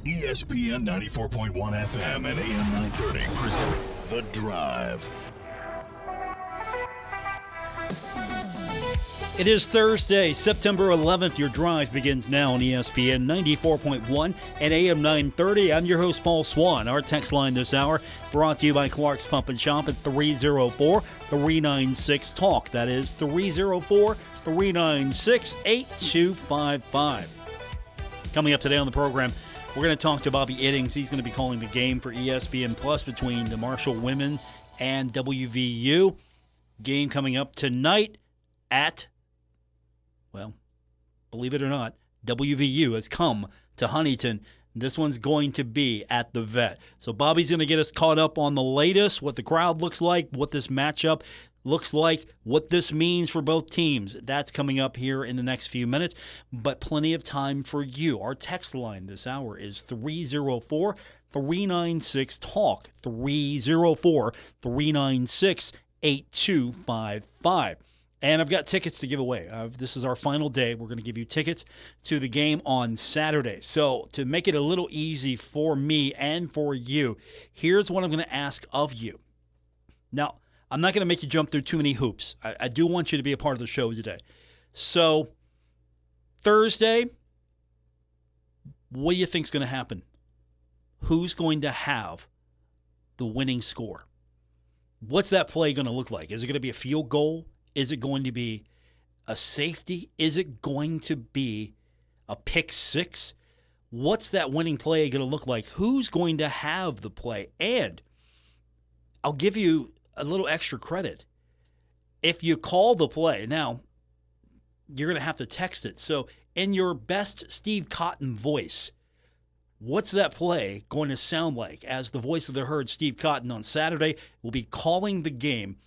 ESPN 94.1 FM and AM 930 present The Drive. It is Thursday, September 11th. Your drive begins now on ESPN 94.1 and AM 930. I'm your host, Paul Swann. Our text line this hour brought to you by Clark's Pump and Shop at 304-396-TALK. That is 304-396-8255. Coming up today on the program, we're going to talk to Bobby Iddings. He's going to be calling the game for ESPN Plus between the Marshall women and WVU. Game coming up tonight at, well, believe it or not, WVU has come to Huntington. This one's going to be at the Vet. So Bobby's going to get us caught up on the latest, what the crowd looks like, what this matchup looks like, what this means for both teams. That's coming up here in the next few minutes, but plenty of time for you. Our text line this hour is 304-396-TALK, 304-396-8255. And I've got tickets to give away. This is our final day. We're going to give you tickets to the game on Saturday. So to make it a little easy for me and for you, here's what I'm going to ask of you. Now, I'm not going to make you jump through too many hoops. I do want you to be a part of the show today. So Thursday, what do you think is going to happen? Who's going to have the winning score? What's that play going to look like? Is it going to be a field goal? Is it going to be a safety? Is it going to be a pick six? What's that winning play going to look like? Who's going to have the play? And I'll give you a little extra credit. If you call the play, now you're going to have to text it. So in your best Steve Cotton voice, what's that play going to sound like? As the voice of the herd, Steve Cotton, on Saturday will be calling the game.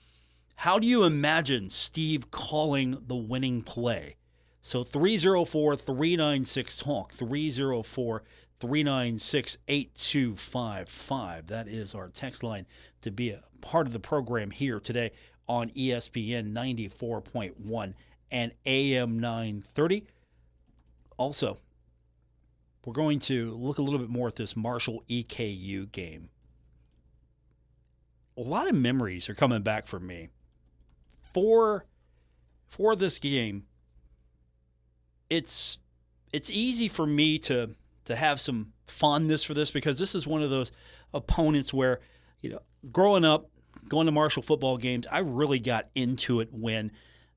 How do you imagine Steve calling the winning play? So 304-396-TALK, 304-396-8255. That is our text line to be a part of the program here today on ESPN 94.1 and AM 930. Also, we're going to look a little bit more at this Marshall EKU game. A lot of memories are coming back for me. For this game, it's easy for me to have some fondness for this because this is one of those opponents where, growing up, going to Marshall football games, I really got into it when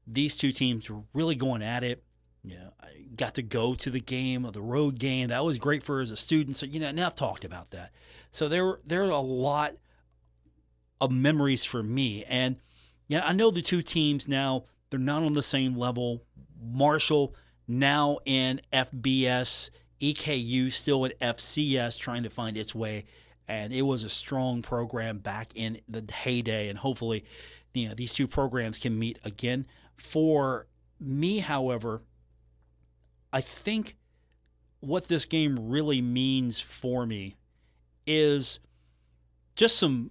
these two teams were really going at it. I got to go to the game, the road game. That was great for as a student. So, now I've talked about that. So there are a lot of memories for me. And I know the two teams now, they're not on the same level. Marshall now in FBS, EKU still in FCS, trying to find its way. And it was a strong program back in the heyday. And hopefully, these two programs can meet again. For me, however, I think what this game really means for me is just some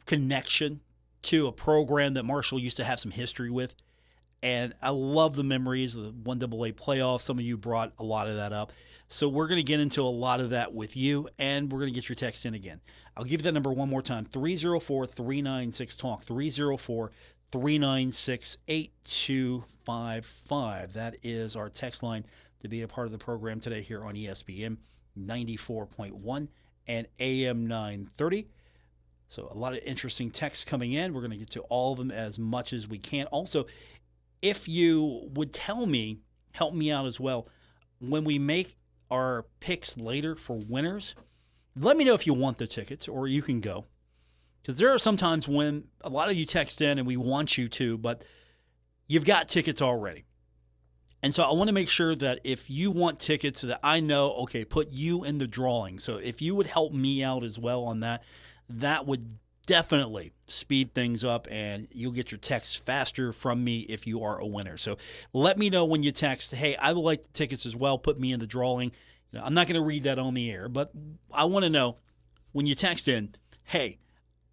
connection to a program that Marshall used to have some history with. And I love the memories of the 1AA playoffs. Some of you brought a lot of that up. So we're going to get into a lot of that with you, and we're going to get your text in again. I'll give you that number one more time, 304-396-TALK, 304-396-8255. That is our text line to be a part of the program today here on ESPN 94.1 and AM 930. So a lot of interesting texts coming in. We're going to get to all of them as much as we can. Also, if you would help me out as well, when we make our picks later for winners, let me know if you want the tickets or you can go. Because there are some times when a lot of you text in and we want you to, but you've got tickets already. And so I want to make sure that if you want tickets that I know, okay, put you in the drawing. So if you would help me out as well on that, that would definitely speed things up and you'll get your texts faster from me if you are a winner. So let me know when you text, hey, I would like the tickets as well. Put me in the drawing. I'm not going to read that on the air, but I want to know when you text in, hey,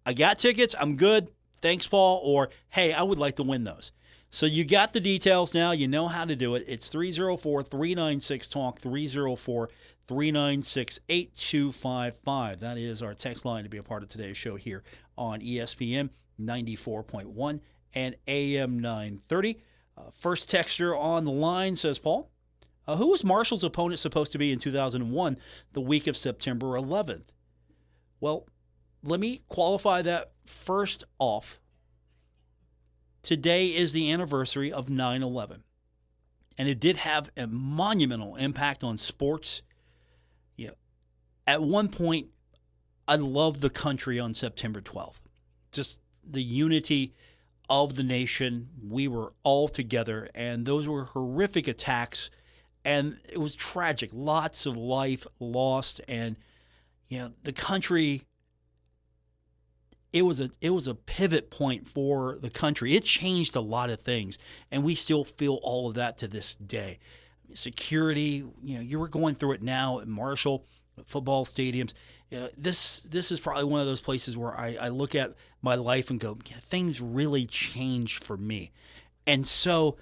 I got tickets. I'm good. Thanks, Paul. Or, hey, I would like to win those. So you got the details now. You know how to do it. It's 304-396-TALK, 396-8255. That is our text line to be a part of today's show here on ESPN 94.1 and AM 930. First texter on the line says, Paul, who was Marshall's opponent supposed to be in 2001, the week of September 11th? Well, let me qualify that first off. Today is the anniversary of 9/11, and it did have a monumental impact on sports. At one point, I loved the country on September 12th. Just the unity of the nation. We were all together, and those were horrific attacks, and it was tragic. Lots of life lost, and the country. It was a pivot point for the country. It changed a lot of things, and we still feel all of that to this day. Security, you were going through it now at Marshall, football stadiums. This is probably one of those places where I look at my life and go, things really changed for me. And so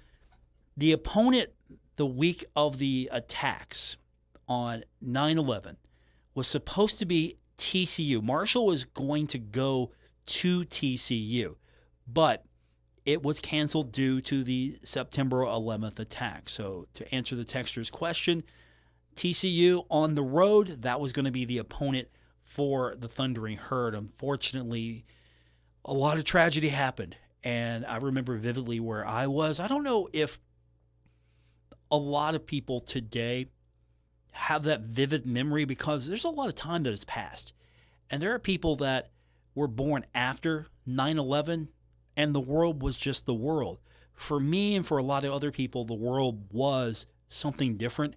the opponent the week of the attacks on 9/11 was supposed to be TCU. Marshall was going to go to TCU, but it was canceled due to the September 11th attack. So to answer the texter's question, TCU on the road, that was going to be the opponent for the Thundering Herd. Unfortunately, a lot of tragedy happened, and I remember vividly where I was. I don't know if a lot of people today have that vivid memory because there's a lot of time that has passed. And there are people that were born after 9/11, and the world was just the world. For me and for a lot of other people, the world was something different.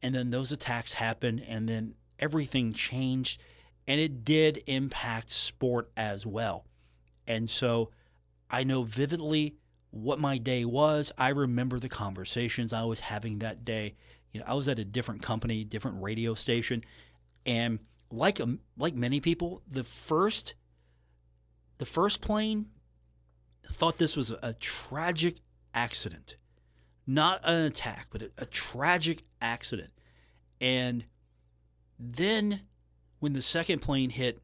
And then those attacks happened, and then everything changed, and it did impact sport as well. And so I know vividly what my day was. I remember the conversations I was having that day. I was at a different company, different radio station, and like many people, the first plane thought this was a tragic accident. Not an attack, but a tragic accident. And then when the second plane hit,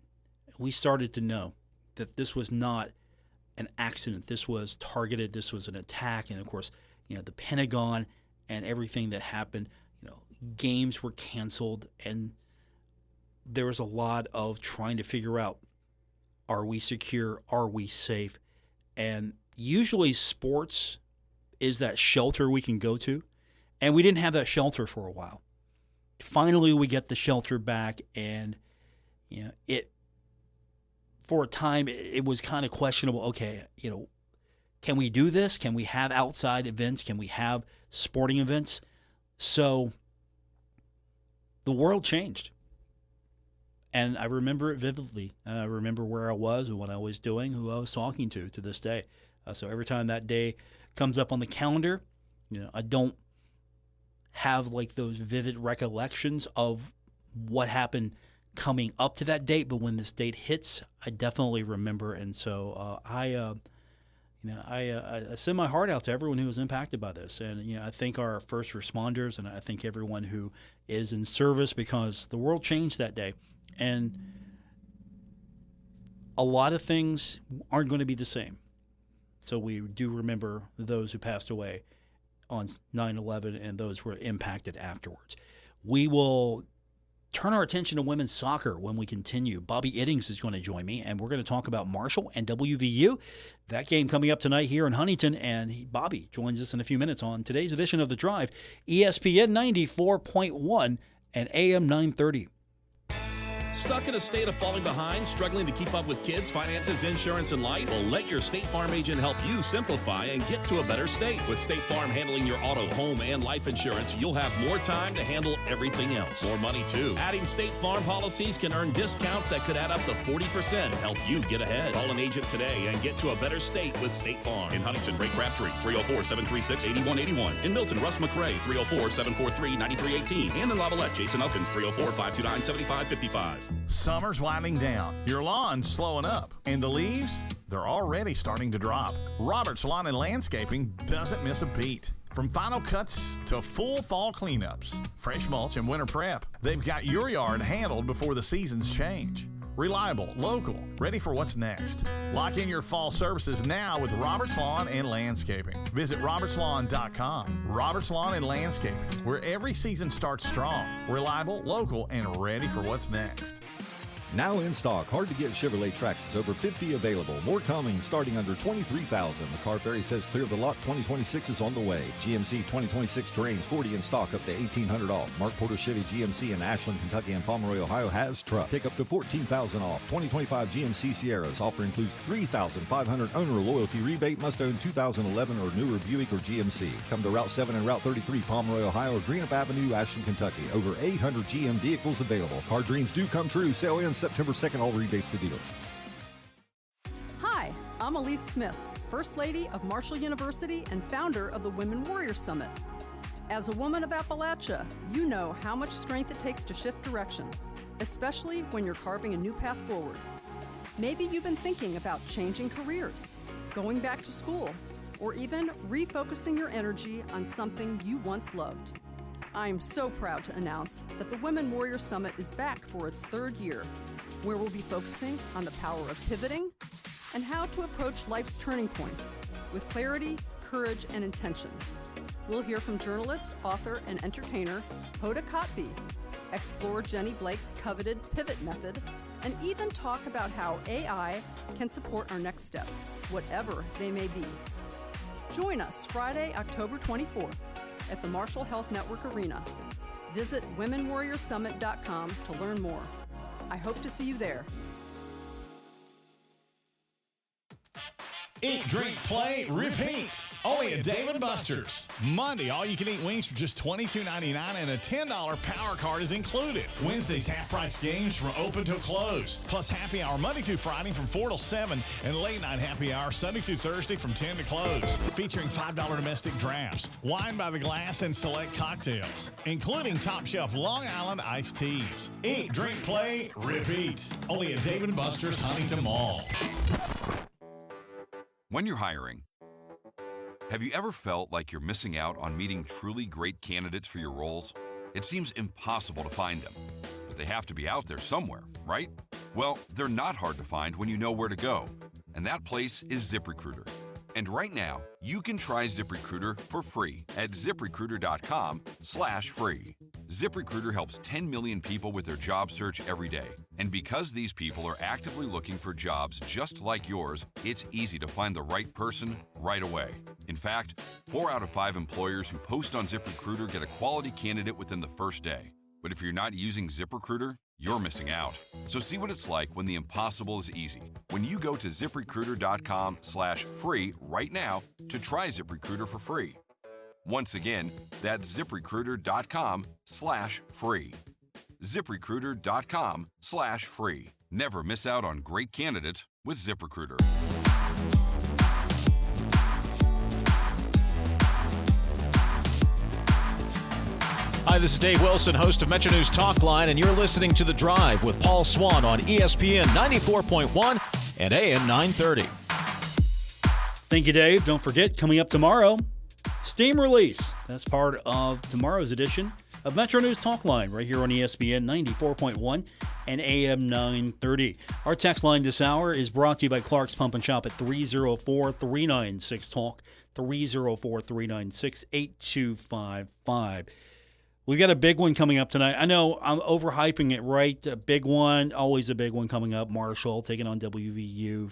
we started to know that this was not an accident. This was targeted. This was an attack. And, of course, the Pentagon and everything that happened, games were canceled. And there was a lot of trying to figure out, are we secure? Are we safe? And usually sports is that shelter we can go to, and we didn't have that shelter for a while. Finally, we get the shelter back, and it for a time it was kind of questionable. Okay, can we do this? Can we have outside events? Can we have sporting events? So the world changed, and I remember it vividly. I remember where I was and what I was doing, who I was talking to this day. So every time that day comes up on the calendar, I don't have like those vivid recollections of what happened coming up to that date, but when this date hits, I definitely remember. And so I send my heart out to everyone who was impacted by this, and I thank our first responders, and I thank everyone who is in service, because the world changed that day, and a lot of things aren't going to be the same. So we do remember those who passed away on 9/11 and those who were impacted afterwards. We will turn our attention to women's soccer when we continue. Bobby Iddings is going to join me, and we're going to talk about Marshall and WVU. That game coming up tonight here in Huntington, and Bobby joins us in a few minutes on today's edition of The Drive, ESPN 94.1 and AM 930. Stuck in a state of falling behind, struggling to keep up with kids, finances, insurance, and life? Well, let your State Farm agent help you simplify and get to a better state. With State Farm handling your auto, home, and life insurance, you'll have more time to handle everything else. More money, too. Adding State Farm policies can earn discounts that could add up to 40%. Help you get ahead. Call an agent today and get to a better state with State Farm. In Huntington, Ray Crabtree, 304-736-8181. In Milton, Russ McRae, 304-743-9318. And in Lavallette, Jason Elkins, 304-529-7555. Summer's winding down, your lawn's slowing up, and the leaves, they're already starting to drop. Robert's Lawn and Landscaping doesn't miss a beat. From final cuts to full fall cleanups, fresh mulch and winter prep, they've got your yard handled before the seasons change. Reliable, local, ready for what's next. Lock in your fall services now with Roberts Lawn and Landscaping. Visit robertslawn.com. Roberts Lawn and Landscaping, where every season starts strong, reliable, local, and ready for what's next. Now in stock, hard-to-get Chevrolet Traxxas, over 50 available. More coming, starting under $23,000. The Car Ferry says clear the lot, 2026 is on the way. GMC 2026 Terrains, 40 in stock, up to $1,800 off. Mark Porter Chevy GMC in Ashland, Kentucky and Pomeroy, Ohio has truck. Take up to $14,000 off. 2025 GMC Sierras. Offer includes $3,500 owner loyalty rebate. Must own 2011 or newer Buick or GMC. Come to Route 7 and Route 33, Pomeroy, Ohio, or Greenup Avenue, Ashland, Kentucky. Over 800 GM vehicles available. Car dreams do come true. Sale ends September 2nd, all rebates to dealer. Hi, I'm Elise Smith, First Lady of Marshall University and founder of the Women Warrior Summit. As a woman of Appalachia, you know how much strength it takes to shift direction, especially when you're carving a new path forward. Maybe you've been thinking about changing careers, going back to school, or even refocusing your energy on something you once loved. I'm so proud to announce that the Women Warrior Summit is back for its third year, where we'll be focusing on the power of pivoting and how to approach life's turning points with clarity, courage, and intention. We'll hear from journalist, author, and entertainer Hoda Kotb, explore Jenny Blake's coveted pivot method, and even talk about how AI can support our next steps, whatever they may be. Join us Friday, October 24th at the Marshall Health Network Arena. Visit womenwarriorsummit.com to learn more. I hope to see you there. Eat, drink, play, repeat. Only at Dave & Buster's. Monday, all-you-can-eat wings for just $22.99 and a $10 power card is included. Wednesdays, half-price games from open to close. Plus happy hour Monday through Friday from 4 till 7 and late-night happy hour Sunday through Thursday from 10 to close. Featuring $5 domestic drafts, wine by the glass, and select cocktails, including top-shelf Long Island iced teas. Eat, drink, play, repeat. Only at Dave & Buster's Huntington Mall. When you're hiring, have you ever felt like you're missing out on meeting truly great candidates for your roles? It seems impossible to find them, but they have to be out there somewhere, right? Well, they're not hard to find when you know where to go, and that place is ZipRecruiter. And right now, you can try ZipRecruiter for free at ZipRecruiter.com/free. ZipRecruiter helps 10 million people with their job search every day. And because these people are actively looking for jobs just like yours, it's easy to find the right person right away. In fact, 4 out of 5 employers who post on ZipRecruiter get a quality candidate within the first day. But if you're not using ZipRecruiter, you're missing out. So see what it's like when the impossible is easy. When you go to ZipRecruiter.com/free right now to try ZipRecruiter for free. Once again, that's ZipRecruiter.com/free. ZipRecruiter.com/free. Never miss out on great candidates with ZipRecruiter. Hi, this is Dave Wilson, host of Metro News Talk Line, and you're listening to The Drive with Paul Swann on ESPN 94.1 and AM 930. Thank you, Dave. Don't forget, coming up tomorrow, Steam Release. That's part of tomorrow's edition of Metro News Talk Line right here on ESPN 94.1 and AM 930. Our text line this hour is brought to you by Clark's Pump and Shop at 304-396-TALK, 304-396-8255. We got a big one coming up tonight. I know I'm overhyping it, right? A big one, always a big one coming up. Marshall taking on WVU.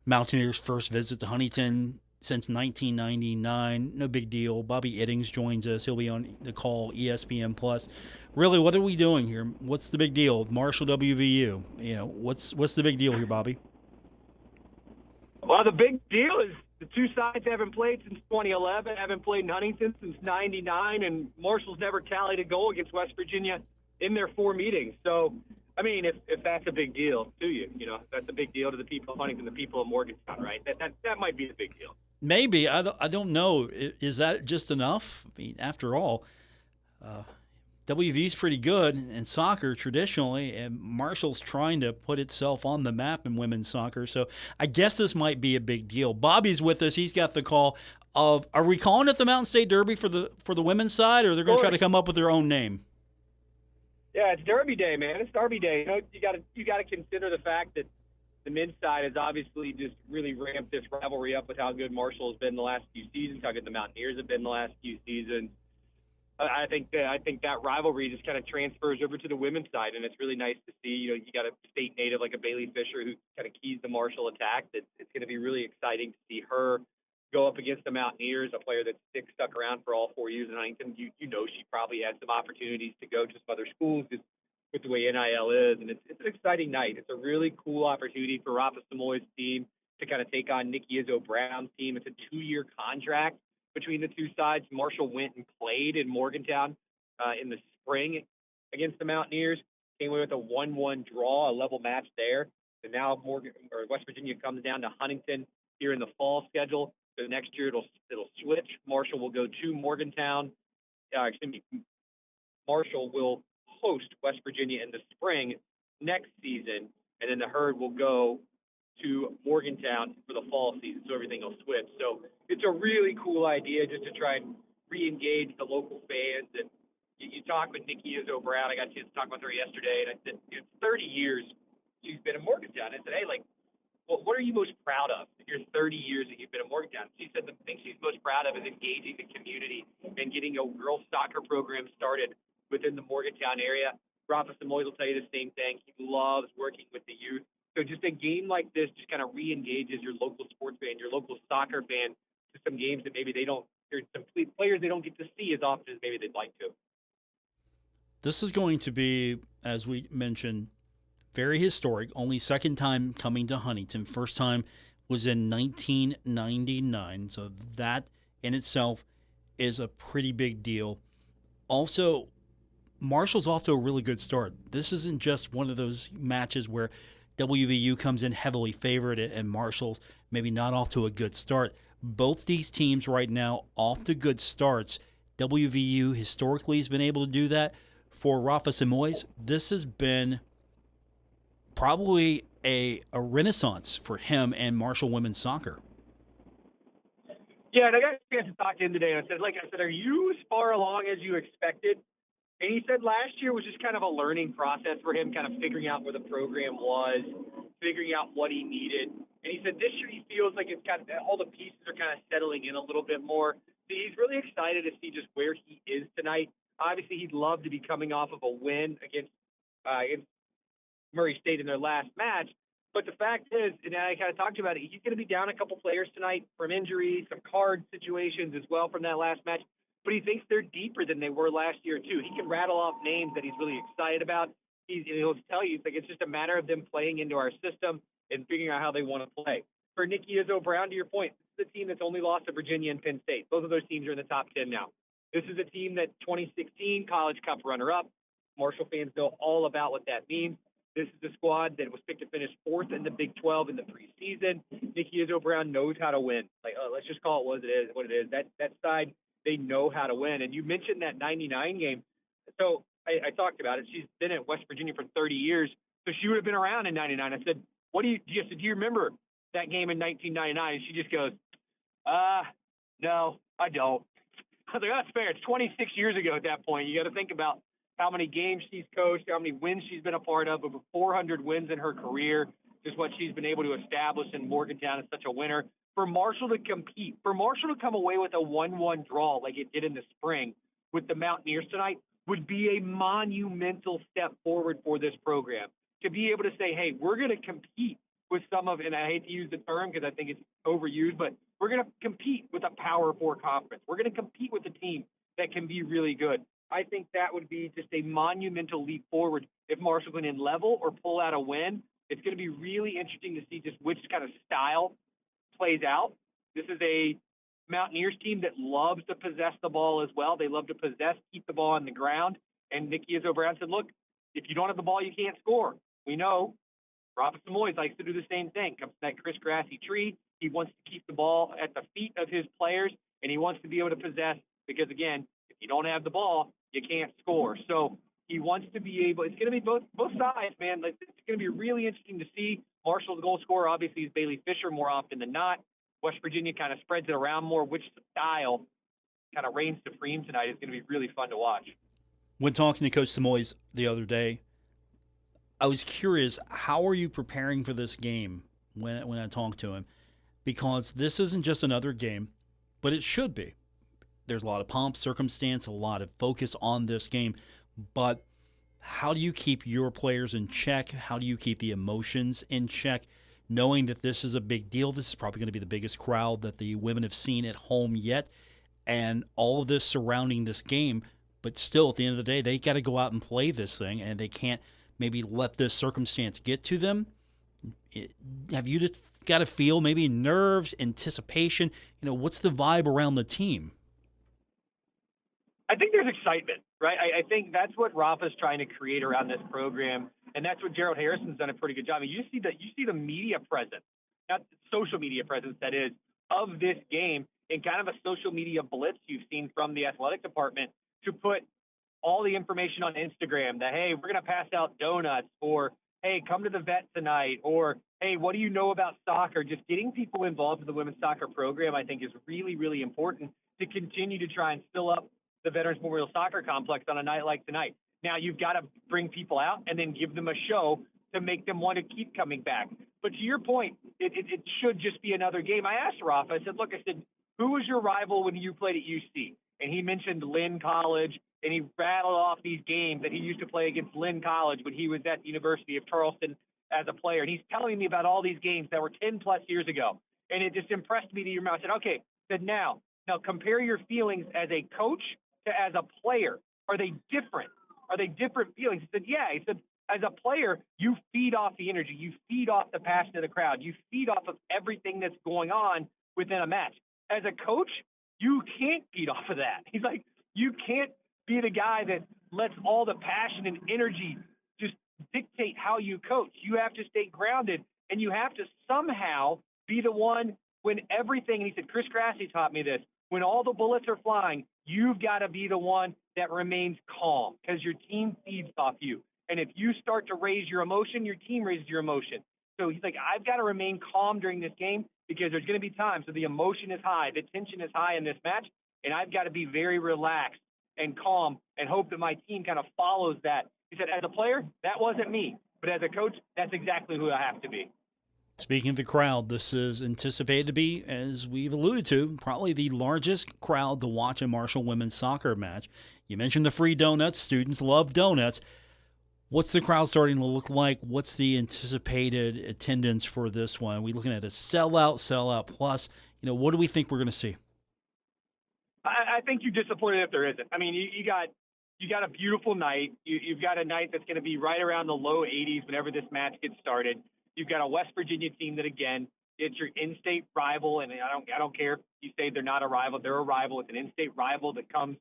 Mountaineers' first visit to Huntington since 1999. No big deal. Bobby Iddings joins us. He'll be on the call, ESPN Plus. Really, what are we doing here? What's the big deal? Marshall, WVU. You know, what's the big deal here, Bobby? Well, the big deal is the two sides haven't played since 2011, haven't played in Huntington since 99, and Marshall's never tallied a goal against West Virginia in their 4 meetings. So, I mean, if that's a big deal to you, you know, that's a big deal to the people of Huntington, the people of Morgantown, right? That might be a big deal. Maybe. I don't know. Is that just enough? I mean, after all, WV's pretty good in soccer traditionally, and Marshall's trying to put itself on the map in women's soccer. So I guess this might be a big deal. Bobby's with us. He's got the call of, are we calling it the Mountain State Derby for the women's side, or they're going to try to come up with their own name? Yeah, it's Derby Day, man. It's Derby Day. You got to consider the fact that the men's side has obviously just really ramped this rivalry up with how good Marshall has been the last few seasons, how good the Mountaineers have been the last few seasons. I think that rivalry just kind of transfers over to the women's side, and it's really nice to see. You got a state native like a Bailey Fisher who kind of keys the Marshall attack. It's going to be really exciting to see her go up against the Mountaineers, a player that's stuck around for all 4 years in Huntington. You know she probably has some opportunities to go to some other schools just with the way NIL is, and it's an exciting night. It's a really cool opportunity for Rafa Samoy's team to kind of take on Nikki Izzo Brown's team. It's a 2-year contract between the two sides. Marshall went and played in Morgantown in the spring against the Mountaineers, came away with a 1-1 draw, a level match there. And now West Virginia comes down to Huntington here in the fall schedule. So next year it'll switch. Marshall will go to Morgantown. Marshall will host West Virginia in the spring next season, and then the Herd will go to Morgantown for the fall season, so everything will switch. So it's a really cool idea just to try and re-engage the local fans. And you talk with Nikki Izzo Brown. I got a chance to talk with her yesterday, and I said, it's 30 years she's been in Morgantown. I said, hey, what are you most proud of in your 30 years that you've been in Morgantown? She said the thing she's most proud of is engaging the community and getting a girls soccer program started within the Morgantown area. Rafa Samoy will tell you the same thing. He loves working with the youth. So just a game like this just kind of re-engages your local sports fan, your local soccer fan, to some games that maybe there's some players they don't get to see as often as maybe they'd like to. This is going to be, as we mentioned, very historic. Only second time coming to Huntington. First time was in 1999. So that in itself is a pretty big deal. Also, Marshall's off to a really good start. This isn't just one of those matches where WVU comes in heavily favored and Marshall's maybe not off to a good start. Both these teams right now off to good starts. WVU historically has been able to do that. For Rafa Samoy's, this has been probably a renaissance for him and Marshall women's soccer. Yeah, and I got a chance to talk to him today, and I said, are you as far along as you expected? And he said last year was just kind of a learning process for him, kind of figuring out where the program was, figuring out what he needed. And he said this year he feels like it's got all the pieces are kind of settling in a little bit more. So he's really excited to see just where he is tonight. Obviously, he'd love to be coming off of a win against Murray State in their last match. But the fact is, and I kind of talked about it, he's going to be down a couple players tonight from injuries, some card situations as well from that last match. But he thinks they're deeper than they were last year, too. He can rattle off names that he's really excited about. He'll tell you, it's just a matter of them playing into our system and figuring out how they want to play. For Nikki Izzo Brown, to your point, this is a team that's only lost to Virginia and Penn State. Both of those teams are in the top 10 now. This is a team that 2016 College Cup runner-up. Marshall fans know all about what that means. This is a squad that was picked to finish 4th in the Big 12 in the preseason. Nikki Izzo Brown knows how to win. Let's just call it what it is. That side, they know how to win. And you mentioned that 99 game. So I talked about it. She's been at West Virginia for 30 years. So she would have been around in 99. I said, do you remember that game in 1999? And she just goes, no, I don't. I was like, that's fair. It's 26 years ago at that point. You got to think about how many games she's coached, how many wins she's been a part of, over 400 wins in her career, just what she's been able to establish in Morgantown as such a winner. For Marshall to compete, for Marshall to come away with a 1-1 draw like it did in the spring with the Mountaineers tonight would be a monumental step forward for this program. To be able to say, hey, we're going to compete with some of, and I hate to use the term because I think it's overused, but we're going to compete with a Power 4 conference. We're going to compete with a team that can be really good. I think that would be just a monumental leap forward if Marshall went in level or pull out a win. It's going to be really interesting to see just which kind of style plays out. This is a Mountaineers team that loves to possess the ball as well. They love to keep the ball on the ground. And Nikki Izzo Brown said, look, if you don't have the ball, you can't score. We know Rafa Samoy likes to do the same thing. Comes to that Chris Grassy tree. He wants to keep the ball at the feet of his players, and he wants to be able to possess because, again, if you don't have the ball, You can't score. So he wants to be able – it's going to be both sides, man. Like, it's going to be really interesting to see. Marshall's goal scorer obviously is Bailey Fisher more often than not. West Virginia kind of spreads it around more. Which style kind of reigns supreme tonight is going to be really fun to watch. When talking to Coach Samois the other day, I was curious, how are you preparing for this game when I talked to him? Because this isn't just another game, but it should be. There's a lot of pomp, circumstance, a lot of focus on this game. But how do you keep your players in check? How do you keep the emotions in check, knowing that this is a big deal? This is probably going to be the biggest crowd that the women have seen at home yet. And all of this surrounding this game, but still at the end of the day, they got to go out and play this thing, and they can't maybe let this circumstance get to them. Have you just got to feel maybe nerves, anticipation? What's the vibe around the team? I think there's excitement, right? I think that's what Rafa's trying to create around this program, and that's what Gerald Harrison's done a pretty good job. I mean, you see the media presence, not social media presence, that is, of this game, and kind of a social media blitz you've seen from the athletic department to put all the information on Instagram that, hey, we're going to pass out donuts, or, hey, come to the vet tonight, or, hey, what do you know about soccer? Just getting people involved in the women's soccer program, I think, is really, really important to continue to try and fill up the Veterans Memorial Soccer Complex on a night like tonight. Now, you've got to bring people out and then give them a show to make them want to keep coming back. But to your point, it should just be another game. I asked Rafa, I said, who was your rival when you played at UC? And he mentioned Lynn College, and he rattled off these games that he used to play against Lynn College when he was at the University of Charleston as a player. And he's telling me about all these games that were 10-plus years ago. And it just impressed me to your mouth. I said, okay, now compare your feelings as a coach to as a player. Are they different? Are they different feelings? He said, yeah. He said, as a player, you feed off the energy. You feed off the passion of the crowd. You feed off of everything that's going on within a match. As a coach, you can't feed off of that. He's like, you can't be the guy that lets all the passion and energy just dictate how you coach. You have to stay grounded, and you have to somehow be the one when everything, and he said, Chris Grassi taught me this, when all the bullets are flying, you've got to be the one that remains calm because your team feeds off you. And if you start to raise your emotion, your team raises your emotion. So he's like, I've got to remain calm during this game because there's going to be times where the emotion is high, the tension is high in this match, and I've got to be very relaxed and calm and hope that my team kind of follows that. He said, as a player, that wasn't me. But as a coach, that's exactly who I have to be. Speaking of the crowd, this is anticipated to be, as we've alluded to, probably the largest crowd to watch a Marshall women's soccer match. You mentioned the free donuts. Students love donuts. What's the crowd starting to look like? What's the anticipated attendance for this one? Are we looking at a sellout plus? What do we think we're going to see? I think you're disappointed if there isn't. I mean, you got a beautiful night. You've got a night that's going to be right around the low 80s whenever this match gets started. You've got a West Virginia team that, again, it's your in-state rival, and I don't care if you say they're not a rival. They're a rival. It's an in-state rival that comes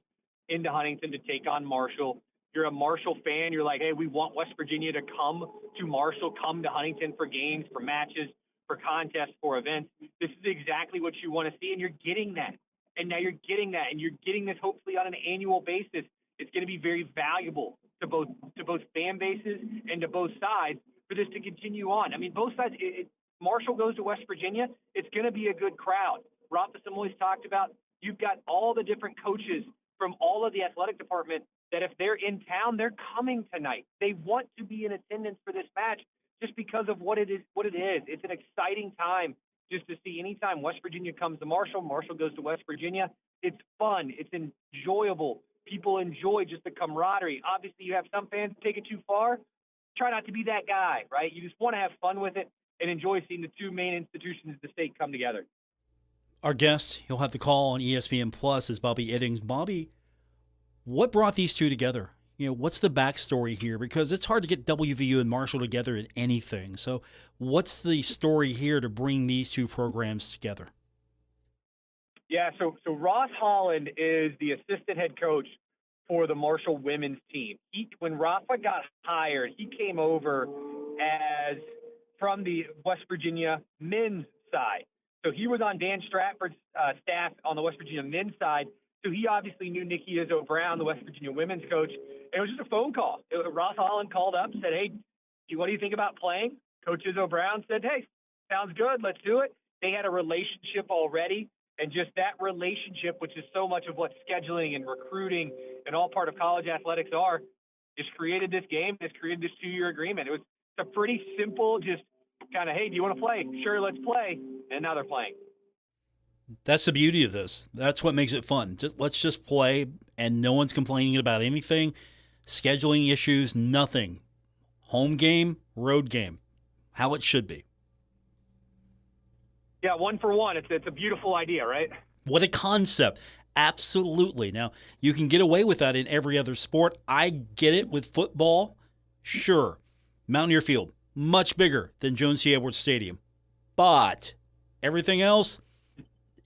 into Huntington to take on Marshall. You're a Marshall fan. You're like, hey, we want West Virginia to come to Marshall, come to Huntington for games, for matches, for contests, for events. This is exactly what you want to see, and you're getting that. And now you're getting that, and you're getting this hopefully on an annual basis. It's going to be very valuable to both fan bases and to both sides for this to continue on. I mean, both sides, Marshall goes to West Virginia, it's going to be a good crowd. Rafa Samois talked about you've got all the different coaches from all of the athletic department that if they're in town, they're coming tonight. They want to be in attendance for this match just because of what it is. It's an exciting time just to see anytime West Virginia comes to Marshall, Marshall goes to West Virginia. It's fun. It's enjoyable. People enjoy just the camaraderie. Obviously, you have some fans take it too far. Try not to be that guy, right? You just want to have fun with it and enjoy seeing the two main institutions of the state come together. Our guest, he'll have the call on ESPN Plus, is Bobby Iddings. Bobby, what brought these two together? What's the backstory here? Because it's hard to get WVU and Marshall together in anything. So what's the story here to bring these two programs together? Yeah, so Ross Holland is the assistant head coach for the Marshall women's team. When Rafa got hired, he came over as from the West Virginia men's side. So he was on Dan Stratford's staff on the West Virginia men's side So he obviously knew Nikki Izzo Brown, the West Virginia women's coach, and it was just a phone call. Ross Holland called up and said, hey, what do you think about playing? Coach Izzo Brown said, hey, sounds good, let's do it. They had a relationship already, and just that relationship, which is so much of what scheduling and recruiting and all part of college athletics are, just created this game, just created this 2-year agreement. It was a pretty simple, just kind of, hey, do you want to play? Sure, let's play. And now they're playing. That's the beauty of this. That's what makes it fun. Let's just play, and no one's complaining about anything. Scheduling issues, nothing. Home game, road game, how it should be. Yeah, 1 for 1. It's a beautiful idea, right? What a concept. Absolutely. Now, you can get away with that in every other sport. I get it with football. Sure. Mountaineer Field, much bigger than Jones C. Edwards Stadium. But everything else,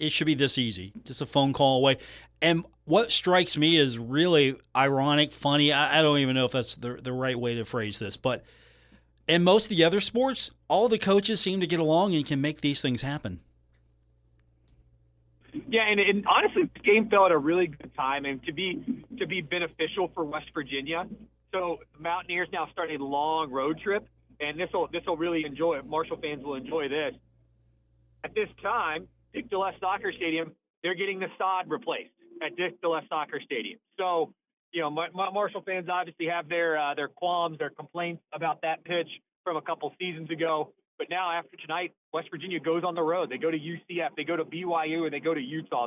it should be this easy. Just a phone call away. And what strikes me is really ironic, funny. I don't even know if that's the right way to phrase this. But in most of the other sports, all the coaches seem to get along and can make these things happen. Yeah, and honestly, this game fell at a really good time and to be beneficial for West Virginia. So the Mountaineers now start a long road trip, and this will really enjoy it. Marshall fans will enjoy this. At this time, Dick DeLeff Soccer Stadium, they're getting the sod replaced at Dick DeLeff Soccer Stadium. So, you know, Marshall fans obviously have their qualms, their complaints about that pitch from a couple seasons ago. But now after tonight, West Virginia goes on the road. They go to UCF, they go to BYU, and they go to Utah.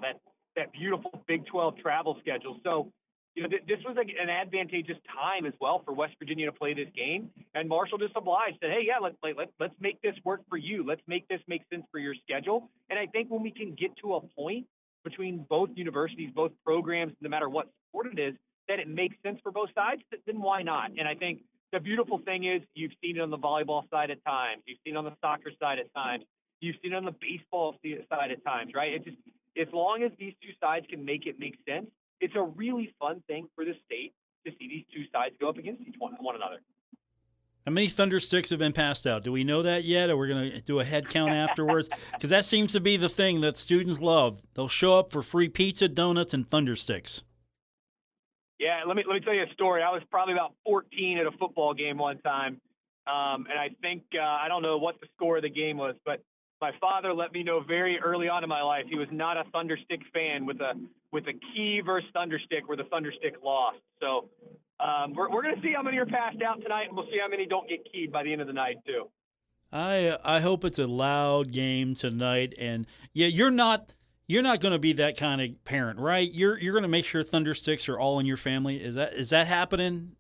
That beautiful Big 12 travel schedule. So, you know, this was an advantageous time as well for West Virginia to play this game. And Marshall just obliged, said, hey, yeah, let's make this work for you. Let's make this make sense for your schedule. And I think when we can get to a point between both universities, both programs, no matter what sport it is, that it makes sense for both sides, then why not? And I think the beautiful thing is you've seen it on the volleyball side at times. You've seen it on the soccer side at times. You've seen it on the baseball side at times, right? It just, as long as these two sides can make it make sense, it's a really fun thing for the state to see these two sides go up against one another. How many Thunder Sticks have been passed out? Do we know that yet, or we're going to do a head count afterwards? Because that seems to be the thing that students love. They'll show up for free pizza, donuts, and Thunder Sticks. Yeah, let me tell you a story. I was probably about 14 at a football game one time, and I think I don't know what the score of the game was, but my father let me know very early on in my life he was not a Thunder Stick fan with a key versus Thunder Stick where the Thunder Stick lost. So we're going to see how many are passed out tonight, and we'll see how many don't get keyed by the end of the night too. I hope it's a loud game tonight, and yeah, you're not going to be that kind of parent, right? You're going to make sure Thunder Sticks are all in your family. Is that happening?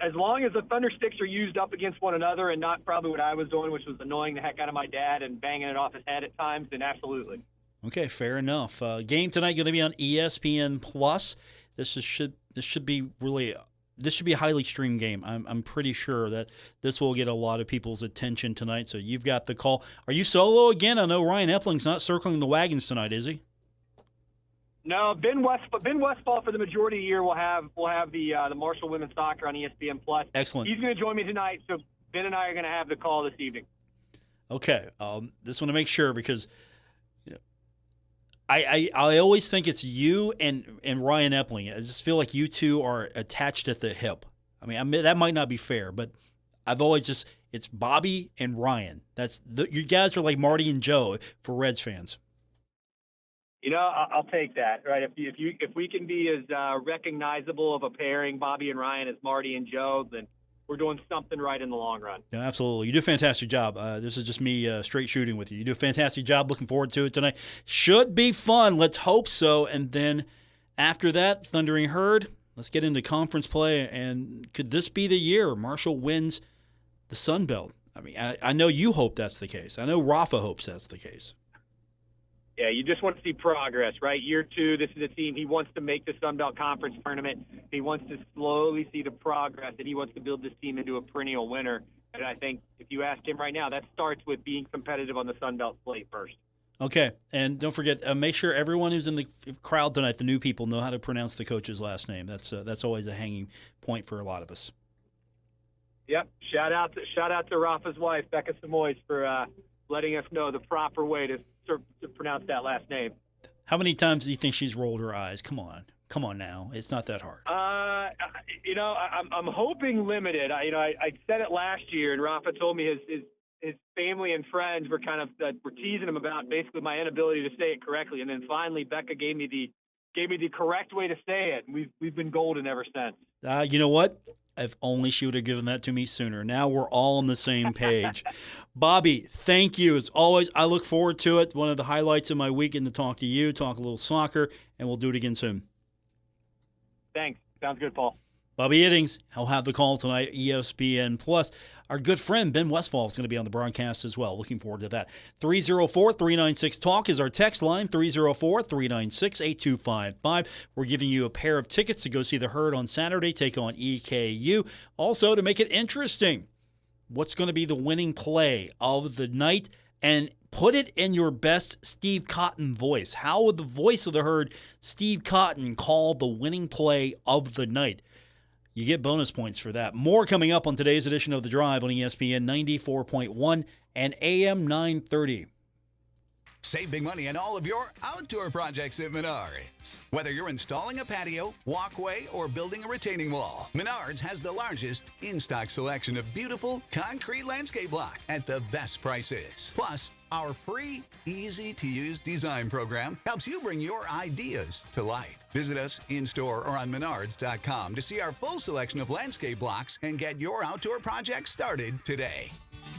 As long as the Thunder Sticks are used up against one another and not probably what I was doing, which was annoying the heck out of my dad and banging it off his head at times, then absolutely. Okay, fair enough. Game tonight going to be on ESPN Plus. This should be a highly streamed game. I'm pretty sure that this will get a lot of people's attention tonight. So you've got the call. Are you solo again? I know Ryan Epling's not circling the wagons tonight, is he? No, Ben Westfall for the majority of the year will have the Marshall women's soccer on ESPN Plus. Excellent. He's going to join me tonight, so Ben and I are going to have the call this evening. Okay, just want to make sure because I always think it's you and Ryan Epling. I just feel like you two are attached at the hip. I mean, that might not be fair, but I've always it's Bobby and Ryan. You guys are like Marty and Joe for Reds fans. You know, I'll take that, right? If we can be as recognizable of a pairing, Bobby and Ryan, as Marty and Joe, then we're doing something right in the long run. Yeah, absolutely. You do a fantastic job. This is just me straight shooting with you. You do a fantastic job. Looking forward to it tonight. Should be fun. Let's hope so. And then after that, Thundering Herd, let's get into conference play. And could this be the year Marshall wins the Sun Belt? I mean, I know you hope that's the case. I know Rafa hopes that's the case. Yeah, you just want to see progress, right? Year two, this is a team. He wants to make the Sun Belt Conference tournament. He wants to slowly see the progress, and he wants to build this team into a perennial winner. And I think if you ask him right now, that starts with being competitive on the Sun Belt slate first. Okay, and don't forget, make sure everyone who's in the crowd tonight, the new people, know how to pronounce the coach's last name. That's always a hanging point for a lot of us. Yep. Shout out to Rafa's wife, Becca Samoys, for letting us know the proper way to pronounce that last name. How many times do you think she's rolled her eyes? Come on now. It's not that hard. I'm hoping limited. I said it last year, and Rafa told me his family and friends were kind of were teasing him about basically my inability to say it correctly, and then finally Becca gave me the correct way to say it. And we've been golden ever since. You know what? If only she would have given that to me sooner. Now we're all on the same page. Bobby, thank you. As always, I look forward to it. One of the highlights of my weekend to talk to you, talk a little soccer, and we'll do it again soon. Thanks. Sounds good, Paul. Bobby Iddings, he'll have the call tonight, ESPN+. Our good friend Ben Westfall is going to be on the broadcast as well. Looking forward to that. 304-396-TALK is our text line, 304-396-8255. We're giving you a pair of tickets to go see the Herd on Saturday, take on EKU. Also, to make it interesting, what's going to be the winning play of the night? And put it in your best Steve Cotton voice. How would the voice of the Herd, Steve Cotton, call the winning play of the night? You get bonus points for that. More coming up on today's edition of The Drive on ESPN 94.1 and AM 930. Save big money on all of your outdoor projects at Menards. Whether you're installing a patio, walkway, or building a retaining wall, Menards has the largest in-stock selection of beautiful concrete landscape block at the best prices. Plus, our free, easy-to-use design program helps you bring your ideas to life. Visit us in-store or on Menards.com to see our full selection of landscape blocks and get your outdoor project started today.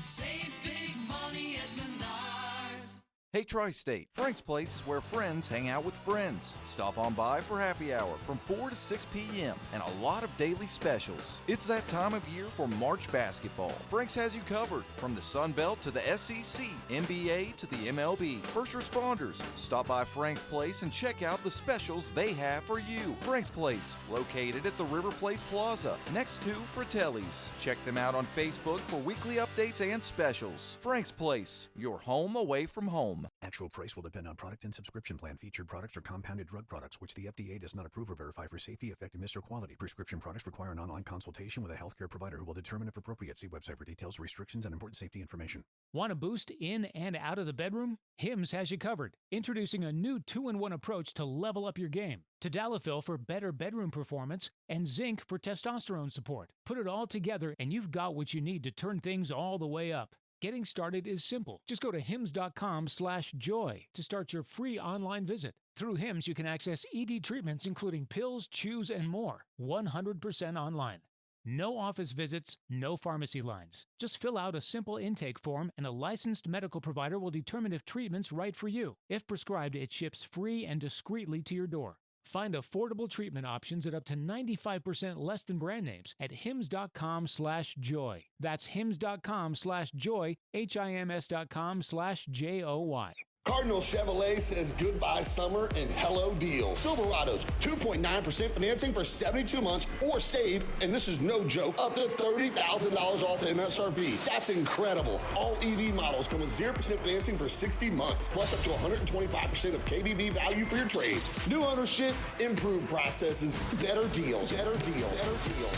Save big money at Menards. Hey Tri-State, Frank's Place is where friends hang out with friends. Stop on by for happy hour from 4 to 6 p.m. and a lot of daily specials. It's that time of year for March basketball. Frank's has you covered from the Sun Belt to the SEC, NBA to the MLB. First responders, stop by Frank's Place and check out the specials they have for you. Frank's Place, located at the River Place Plaza, next to Fratelli's. Check them out on Facebook for weekly updates and specials. Frank's Place, your home away from home. Actual price will depend on product and subscription plan. Featured products are compounded drug products, which the FDA does not approve or verify for safety, effectiveness, or quality. Prescription products require an online consultation with a healthcare provider who will determine if appropriate. See website for details, restrictions, and important safety information. Want a boost in and out of the bedroom? Hims has you covered. Introducing a new 2-in-1 approach to level up your game. Tadalafil for better bedroom performance and zinc for testosterone support. Put it all together and you've got what you need to turn things all the way up. Getting started is simple. Just go to hims.com/joy to start your free online visit. Through Hims, you can access ED treatments including pills, chews, and more. 100% online. No office visits, no pharmacy lines. Just fill out a simple intake form and a licensed medical provider will determine if treatment's right for you. If prescribed, it ships free and discreetly to your door. Find affordable treatment options at up to 95% less than brand names at hims.com/joy. That's hims.com/joy, HIMS.com/JOY. Cardinal Chevrolet says goodbye summer and hello deals. Silverados, 2.9% financing for 72 months or save, and this is no joke, up to $30,000 off the MSRP. That's incredible. All EV models come with 0% financing for 60 months, plus up to 125% of KBB value for your trade. New ownership, improved processes, better deals.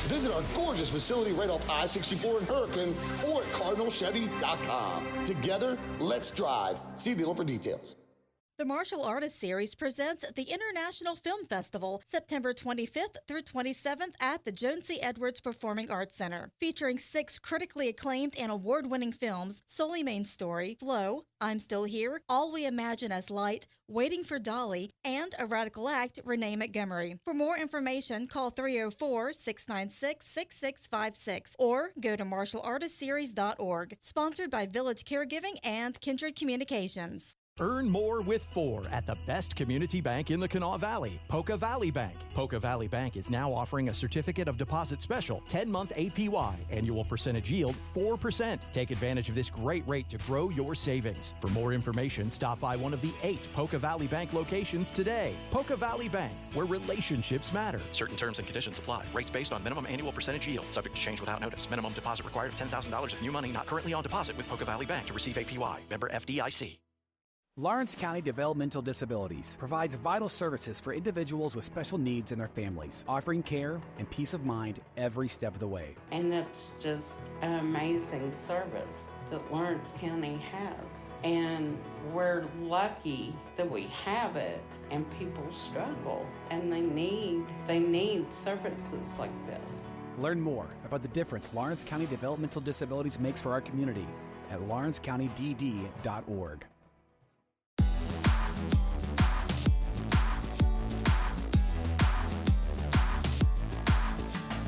Visit our gorgeous facility right off I-64 in Hurricane or at CardinalChevy.com. Together, let's drive. See dealer for details. The Martial Artists Series presents the International Film Festival, September 25th through 27th at the Joan C. Edwards Performing Arts Center. Featuring 6 critically acclaimed and award-winning films, Sully Main Story, Flow, I'm Still Here, All We Imagine as Light, Waiting for Dolly, and A Radical Act, Renee Montgomery. For more information, call 304-696-6656 or go to martialartistseries.org. Sponsored by Village Caregiving and Kindred Communications. Earn more with 4 at the best community bank in the Kanawha Valley, Polka Valley Bank. Polka Valley Bank is now offering a certificate of deposit special, 10-month APY, annual percentage yield 4%. Take advantage of this great rate to grow your savings. For more information, stop by one of the 8 Polka Valley Bank locations today. Polka Valley Bank, where relationships matter. Certain terms and conditions apply. Rates based on minimum annual percentage yield. Subject to change without notice. Minimum deposit required of $10,000 of new money not currently on deposit with Polka Valley Bank to receive APY. Member FDIC. Lawrence County Developmental Disabilities provides vital services for individuals with special needs and their families, offering care and peace of mind every step of the way. And it's just an amazing service that Lawrence County has. And we're lucky that we have it, and people struggle, and they need services like this. Learn more about the difference Lawrence County Developmental Disabilities makes for our community at lawrencecountydd.org.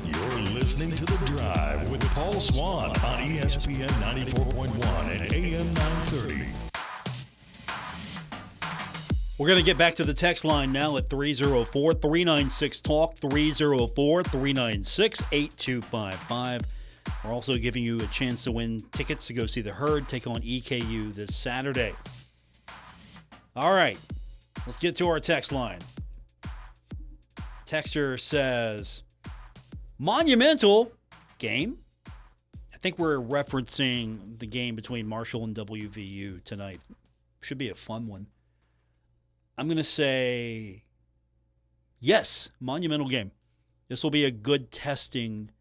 You're listening to The Drive with Paul Swann on ESPN 94.1 and AM 930. We're going to get back to the text line now at 304-396-TALK, 304-396-8255. We're also giving you a chance to win tickets to go see the Herd take on EKU this Saturday. All right, let's get to our text line. Texter says, monumental game. I think we're referencing the game between Marshall and WVU tonight. Should be a fun one. I'm going to say yes, monumental game. This will be a good testing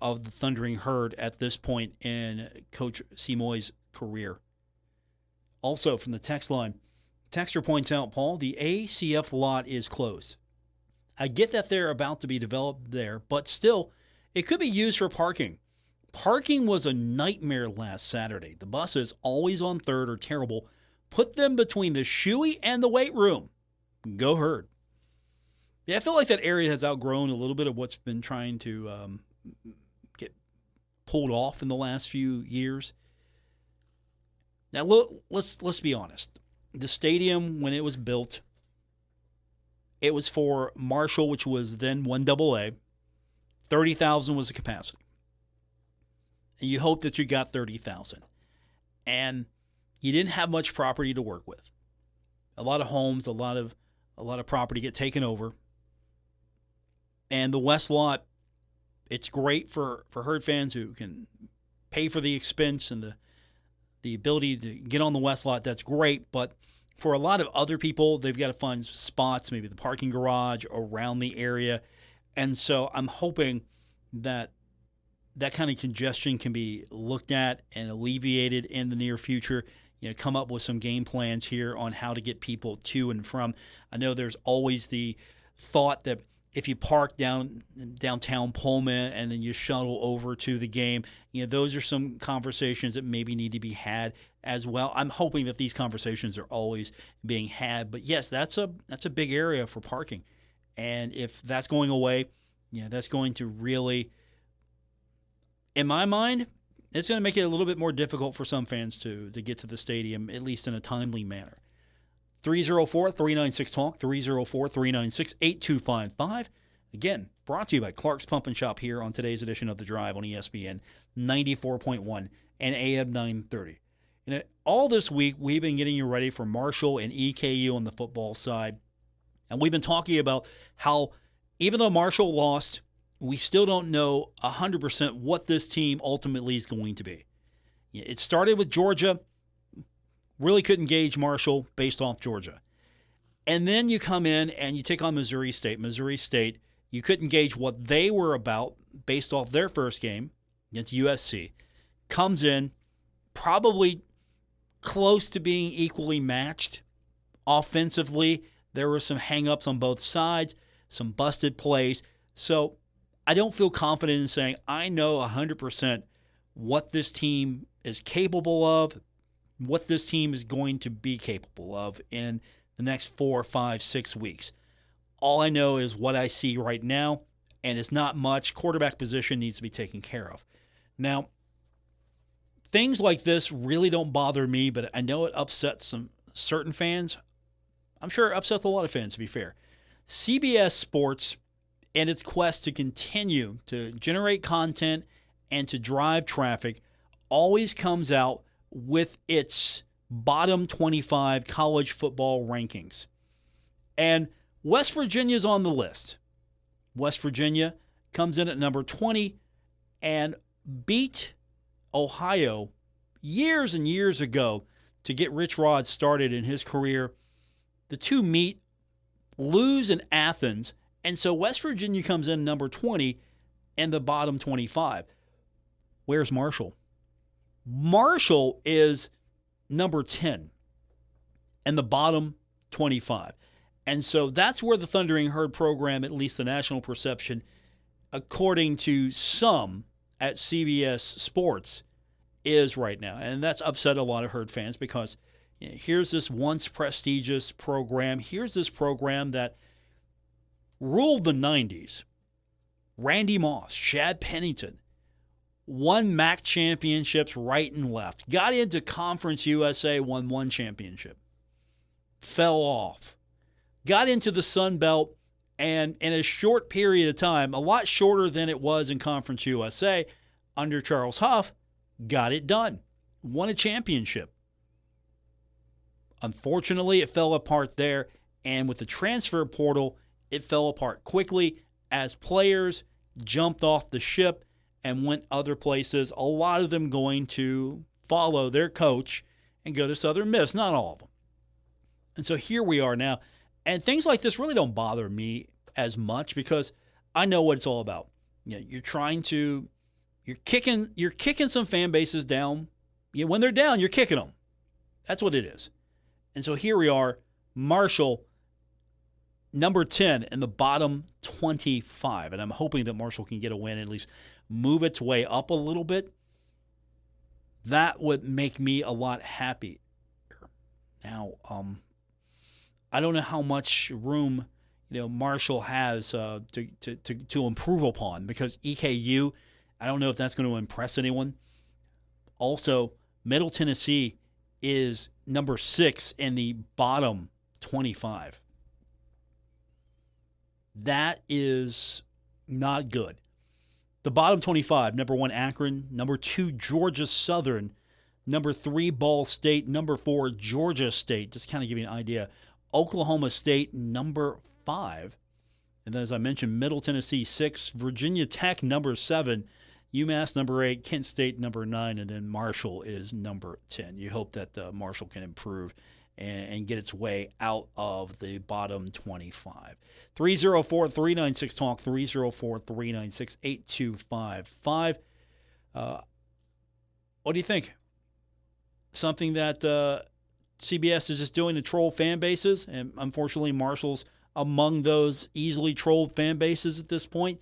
of the Thundering Herd at this point in Coach Simoy's career. Also from the text line, texter points out, Paul, the ACF lot is closed. I get that they're about to be developed there, but still, it could be used for parking. Parking was a nightmare last Saturday. The buses, always on third, are terrible. Put them between the shoey and the weight room. Go Herd. Yeah, I feel like that area has outgrown a little bit of what's been trying to get pulled off in the last few years. Now, let's be honest. The stadium, when it was built, it was for Marshall, which was then 1AA. 30,000 was the capacity. And you hope that you got 30,000. And you didn't have much property to work with. A lot of homes, a lot of property get taken over. And the West lot, it's great for Herd fans who can pay for the expense and the ability to get on the West lot. That's great, but for a lot of other people, they've got to find spots, maybe the parking garage around the area. And so I'm hoping that that kind of congestion can be looked at and alleviated in the near future. Come up with some game plans here on how to get people to and from. I know there's always the thought that if you park downtown Pullman and then you shuttle over to the game, those are some conversations that maybe need to be had as well. I'm hoping that these conversations are always being had. But yes, that's a big area for parking. And if that's going away, that's going to really, in my mind, it's going to make it a little bit more difficult for some fans to get to the stadium, at least in a timely manner. 304-396-TALK, 304-396-8255. Again, brought to you by Clark's Pump and Shop here on today's edition of The Drive on ESPN 94.1 and AM 930. All this week, we've been getting you ready for Marshall and EKU on the football side. And we've been talking about how even though Marshall lost, we still don't know 100% what this team ultimately is going to be. It started with Georgia. Really couldn't gauge Marshall based off Georgia. And then you come in and you take on Missouri State. Missouri State, you couldn't gauge what they were about based off their first game against USC. Comes in probably close to being equally matched. Offensively, there were some hang-ups on both sides, some busted plays. So I don't feel confident in saying I know 100% what this team is capable of, what this team is going to be capable of in the next 4, 5, 6 weeks. All I know is what I see right now, and it's not much. Quarterback position needs to be taken care of. Now, things like this really don't bother me, but I know it upsets some certain fans. I'm sure it upsets a lot of fans, to be fair. CBS Sports and its quest to continue to generate content and to drive traffic always comes out with its bottom 25 college football rankings. And West Virginia's on the list. West Virginia comes in at number 20 and beat Ohio years and years ago to get Rich Rod started in his career. The two meet, lose in Athens, and so West Virginia comes in number 20 and the bottom 25. Where's Marshall? Marshall is number 10 and the bottom 25. And so that's where the Thundering Herd program, at least the national perception, according to some at CBS Sports, is right now. And that's upset a lot of Herd fans because here's this once prestigious program. Here's this program that ruled the 90s. Randy Moss, Shad Pennington, won MAC championships right and left. Got into Conference USA, won one championship. Fell off. Got into the Sun Belt, and in a short period of time, a lot shorter than it was in Conference USA, under Charles Huff, got it done. Won a championship. Unfortunately, it fell apart there, and with the transfer portal, it fell apart quickly as players jumped off the ship and went other places, a lot of them going to follow their coach and go to Southern Miss, not all of them. And so here we are now. And things like this really don't bother me as much because I know what it's all about. You're kicking some fan bases down. When they're down, you're kicking them. That's what it is. And so here we are, Marshall, number 10 in the bottom 25. And I'm hoping that Marshall can get a win and at least move its way up a little bit. That would make me a lot happier. Now, I don't know how much room Marshall has to improve upon because EKU, I don't know if that's going to impress anyone. Also, Middle Tennessee is number 6 in the bottom 25. That is not good. The bottom 25, number 1, Akron, number 2, Georgia Southern, number 3, Ball State, number 4, Georgia State, just kind of give you an idea. Oklahoma State, number 5. And then, as I mentioned, Middle Tennessee, 6, Virginia Tech, number 7, UMass, number 8, Kent State, number 9, and then Marshall is number 10. You hope that Marshall can improve and get its way out of the bottom 25. 304-396-TALK, 304-396-8255. What do you think? Something that CBS is just doing to troll fan bases, and unfortunately Marshall's among those easily trolled fan bases at this point?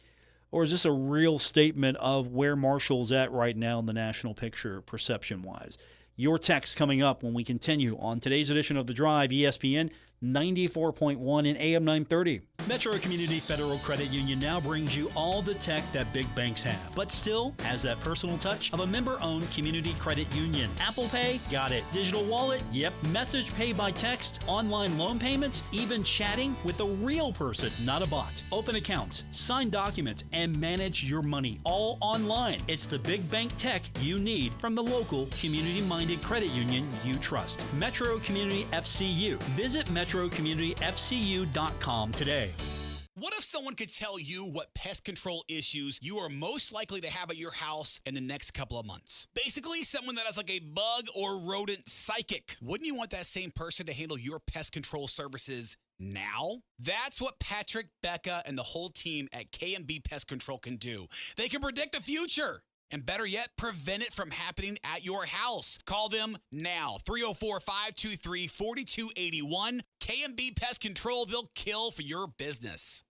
Or is this a real statement of where Marshall's at right now in the national picture, perception-wise? Your text coming up when we continue on today's edition of The Drive, ESPN 94.1 and AM 930. Metro Community Federal Credit Union now brings you all the tech that big banks have, but still has that personal touch of a member-owned community credit union. Apple Pay? Got it. Digital wallet? Yep. Message pay by text, online loan payments, even chatting with a real person, not a bot. Open accounts, sign documents, and manage your money all online. It's the big bank tech you need from the local community-minded credit union you trust. Metro Community FCU. Visit MetroCommunityFCU.com today. What if someone could tell you what pest control issues you are most likely to have at your house in the next couple of months? Basically, someone that has like a bug or rodent psychic. Wouldn't you want that same person to handle your pest control services now? That's what Patrick, Becca, and the whole team at K&B Pest Control can do. They can predict the future. And better yet, prevent it from happening at your house. Call them now. 304-523-4281. K&B Pest Control. They'll kill for your business.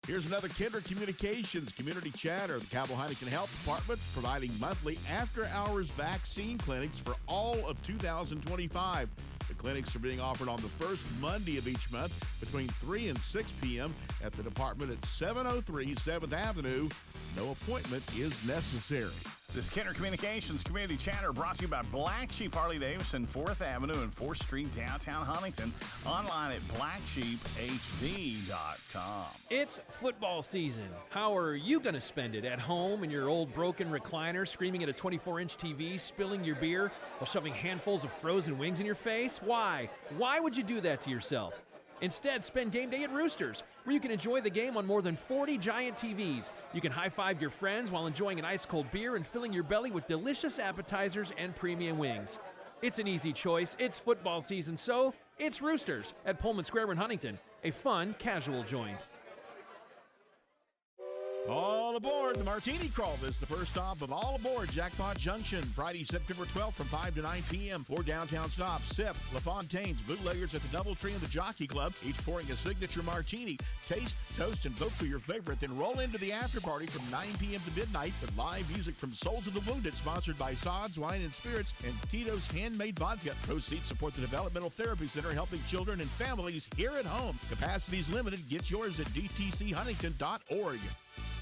Here's another Kindred Communications Community Chatter. The Cabo Huntington Health Department providing monthly after-hours vaccine clinics for all of 2025. The clinics are being offered on the first Monday of each month between 3 and 6 p.m. at the department at 703 7th Avenue. No appointment is necessary. This Kindred Communications Community Chatter brought to you by Black Sheep Harley-Davidson, 4th Avenue and 4th Street, downtown Huntington. Online at blacksheephd.com. It's football season. How are you going to spend it? At home in your old broken recliner, screaming at a 24-inch TV, spilling your beer, or shoving handfuls of frozen wings in your face? Why? Why would you do that to yourself? Instead, spend game day at Roosters, where you can enjoy the game on more than 40 giant TVs. You can high-five your friends while enjoying an ice-cold beer and filling your belly with delicious appetizers and premium wings. It's an easy choice. It's football season, so it's Roosters at Pullman Square in Huntington, a fun, casual joint. All aboard the Martini Crawl. This is the first stop of All Aboard Jackpot Junction, Friday, September 12th from 5 to 9 p.m. For downtown stops, Sip, LaFontaine's, Bootleggers at the Doubletree and the Jockey Club, each pouring a signature martini. Taste, toast, and vote for your favorite, then roll into the after party from 9 p.m. to midnight with live music from Soul to the Wounded, sponsored by Sods Wine and Spirits and Tito's Handmade Vodka. Proceeds support the Developmental Therapy Center, helping children and families here at home. Capacity's limited. Get yours at dtchuntington.org.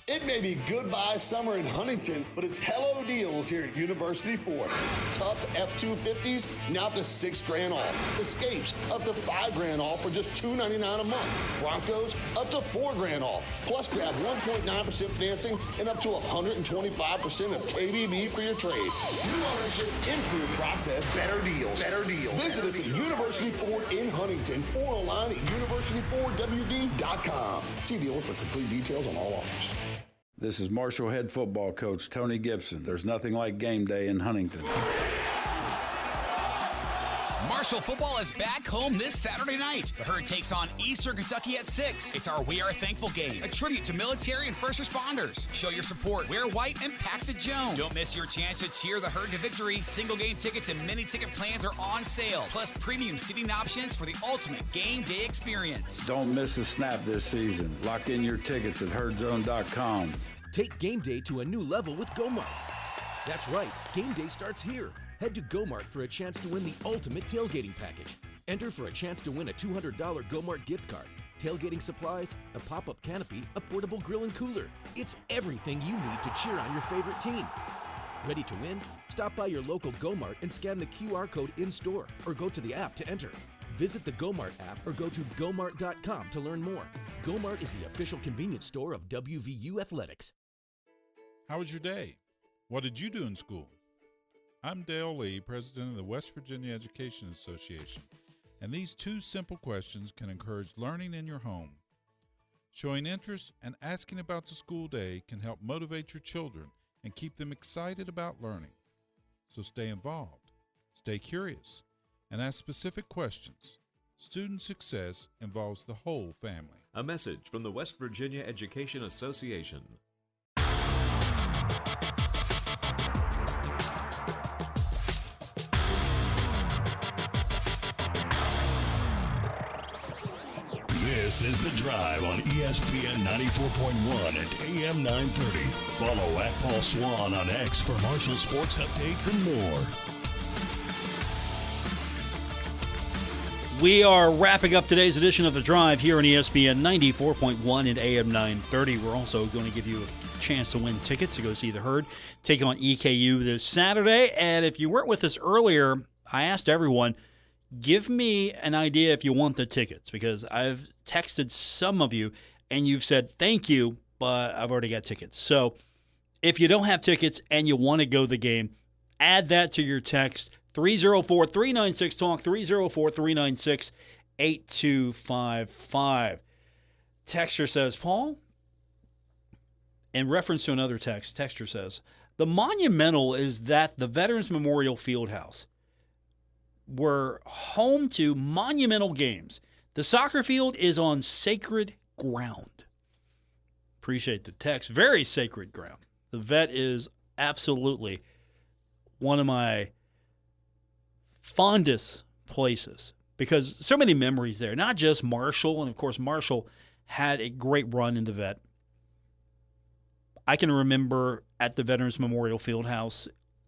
It may be goodbye summer in Huntington, but it's hello deals here at University Ford. Tough F-250s, now up to $6,000 off. Escapes, up to $5,000 off for just $299 a month. Broncos, up to $4,000 off. Plus, grab 1.9% financing and up to 125% of KBB for your trade. New ownership, improved process, better deals. Better deals. Visit us at University Ford in Huntington or online at universityfordwd.com. See dealer for complete details on all offers. This is Marshall head football coach Tony Gibson. There's nothing like game day in Huntington. Marshall football is back home this Saturday night. The Herd takes on Eastern Kentucky at 6. It's our We Are Thankful game, a tribute to military and first responders. Show your support, wear white, and pack the Joan. Don't miss your chance to cheer the Herd to victory. Single game tickets and mini ticket plans are on sale, plus premium seating options for the ultimate game day experience. Don't miss a snap this season. Lock in your tickets at herdzone.com. Take game day to a new level with GoMart. That's right, game day starts here. Head to GoMart for a chance to win the ultimate tailgating package. Enter for a chance to win a $200 GoMart gift card, tailgating supplies, a pop-up canopy, a portable grill and cooler. It's everything you need to cheer on your favorite team. Ready to win? Stop by your local GoMart and scan the QR code in-store or go to the app to enter. Visit the GoMart app or go to gomart.com to learn more. GoMart is the official convenience store of WVU Athletics. How was your day? What did you do in school? I'm Dale Lee, president of the West Virginia Education Association, and these two simple questions can encourage learning in your home. Showing interest and asking about the school day can help motivate your children and keep them excited about learning. So stay involved, stay curious, and ask specific questions. Student success involves the whole family. A message from the West Virginia Education Association. This is The Drive on ESPN 94.1 and AM 930. Follow at Paul Swann on X for Marshall sports updates and more. We are wrapping up today's edition of The Drive here on ESPN 94.1 and AM 930. We're also going to give you a chance to win tickets to go see the Herd take on EKU this Saturday. And if you weren't with us earlier, I asked everyone, give me an idea if you want the tickets, because I've texted some of you and you've said thank you, but I've already got tickets. So if you don't have tickets and you want to go to the game, add that to your text, 304-396-TALK, 304-396-8255. Texter says, Paul, in reference to another text, Texter says, the monumental is that the Veterans Memorial Fieldhouse were home to monumental games. The soccer field is on sacred ground. Appreciate the text. Very sacred ground. The Vet is absolutely one of my fondest places because so many memories there. Not just Marshall, and of course Marshall had a great run in the Vet. I can remember at the Veterans Memorial Fieldhouse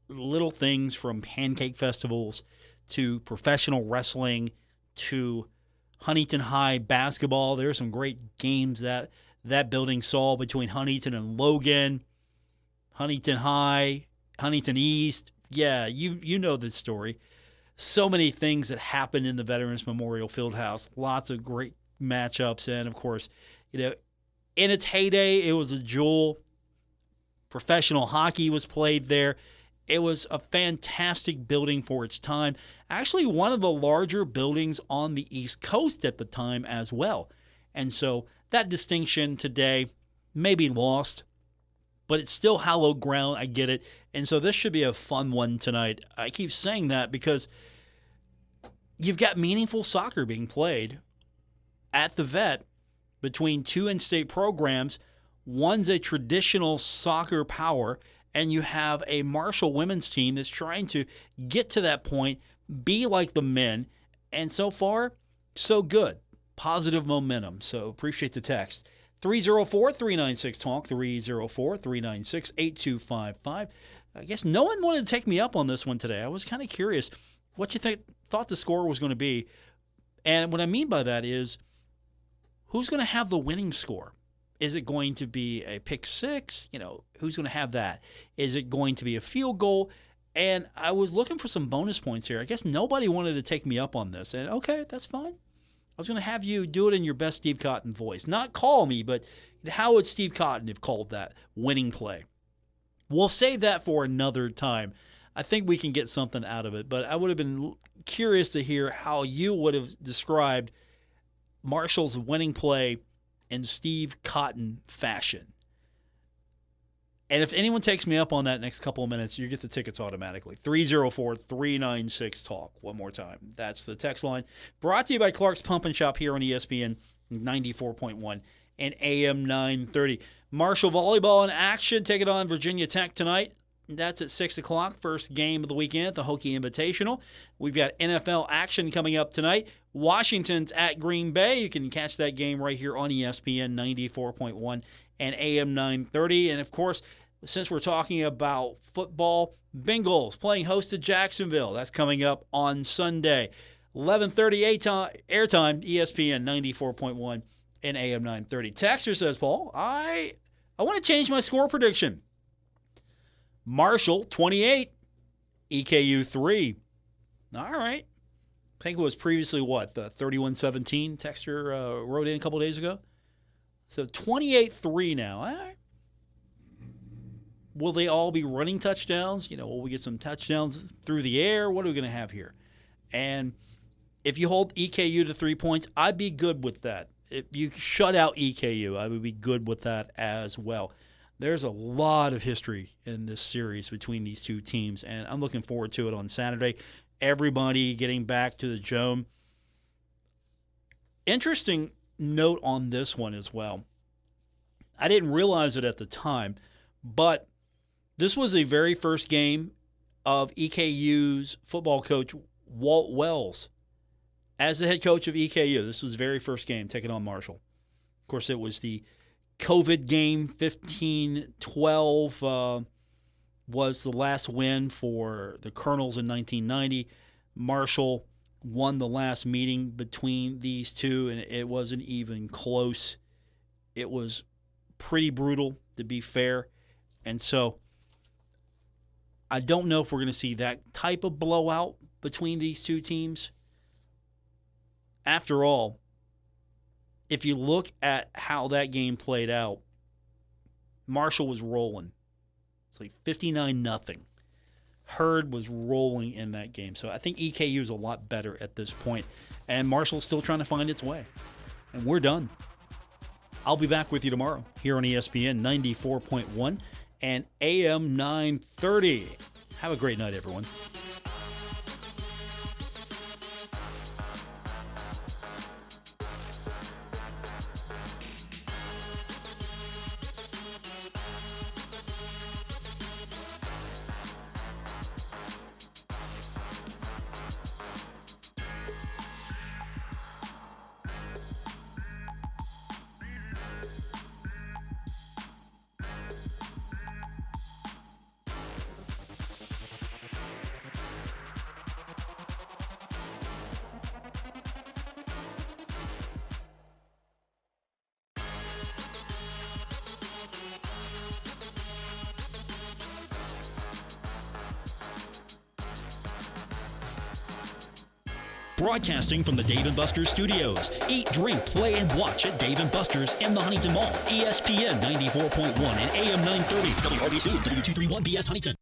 little things from pancake festivals to professional wrestling to Huntington High basketball. There are some great games that building saw between Huntington and Logan, Huntington High, Huntington East. Yeah, you know this story. So many things that happened in the Veterans Memorial Fieldhouse. Lots of great matchups. And, of course, in its heyday, it was a jewel. Professional hockey was played there. It was a fantastic building for its time. Actually, one of the larger buildings on the East Coast at the time as well. And so that distinction today may be lost. but it's still hallowed ground. I get it. And so this should be a fun one tonight. I keep saying that because you've got meaningful soccer being played at the Vet between two in-state programs. One's a traditional soccer power, and you have a Marshall women's team that's trying to get to that point, be like the men, and so far, so good. Positive momentum. So appreciate the text. 304-396-TALK, 304-396-8255. I guess no one wanted to take me up on this one today. I was kind of curious what you thought the score was going to be. And what I mean by that is, who's going to have the winning score? Is it going to be a pick six? Who's going to have that? Is it going to be a field goal? And I was looking for some bonus points here. I guess nobody wanted to take me up on this. And okay, that's fine. I was going to have you do it in your best Steve Cotton voice. Not call me, but how would Steve Cotton have called that winning play? We'll save that for another time. I think we can get something out of it, but I would have been curious to hear how you would have described Marshall's winning play in Steve Cotton fashion. And if anyone takes me up on that next couple of minutes, you get the tickets automatically. 304-396-TALK. One more time. That's the text line. Brought to you by Clark's Pump and Shop here on ESPN 94.1 and AM 930. Marshall volleyball in action. Take it on Virginia Tech tonight. That's at 6 o'clock. First game of the weekend, the Hokie Invitational. We've got NFL action coming up tonight. Washington's at Green Bay. You can catch that game right here on ESPN 94.1 and AM 930. And, of course, since we're talking about football, Bengals playing host to Jacksonville. That's coming up on Sunday. 11:30 airtime, ESPN 94.1 and AM 930. Texter says, Paul, I want to change my score prediction. Marshall, 28. EKU, 3. All right. I think it was previously, the 31-17 texter wrote in a couple days ago? So 28-3 now. All right. Will they all be running touchdowns? Will we get some touchdowns through the air? What are we going to have here? And if you hold EKU to 3 points, I'd be good with that. If you shut out EKU, I would be good with that as well. There's a lot of history in this series between these two teams, and I'm looking forward to it on Saturday. Everybody getting back to the Dome. Interesting note on this one as well. I didn't realize it at the time, but this was the very first game of EKU's football coach, Walt Wells, as the head coach of EKU. This was the very first game taking on Marshall. Of course, it was the COVID game. 15-12 was the last win for the Colonels in 1990. Marshall won the last meeting between these two, and it wasn't even close. It was pretty brutal, to be fair. And so I don't know if we're going to see that type of blowout between these two teams. After all, if you look at how that game played out, Marshall was rolling. It's like 59-0. Hurd was rolling in that game. So I think EKU is a lot better at this point. And Marshall's still trying to find its way. And we're done. I'll be back with you tomorrow here on ESPN 94.1 and AM 930. Have a great night, everyone. Broadcasting from the Dave & Buster's studios. Eat, drink, play, and watch at Dave & Buster's in the Huntington Mall. ESPN 94.1 and AM 930. WRBC, W231BS Huntington.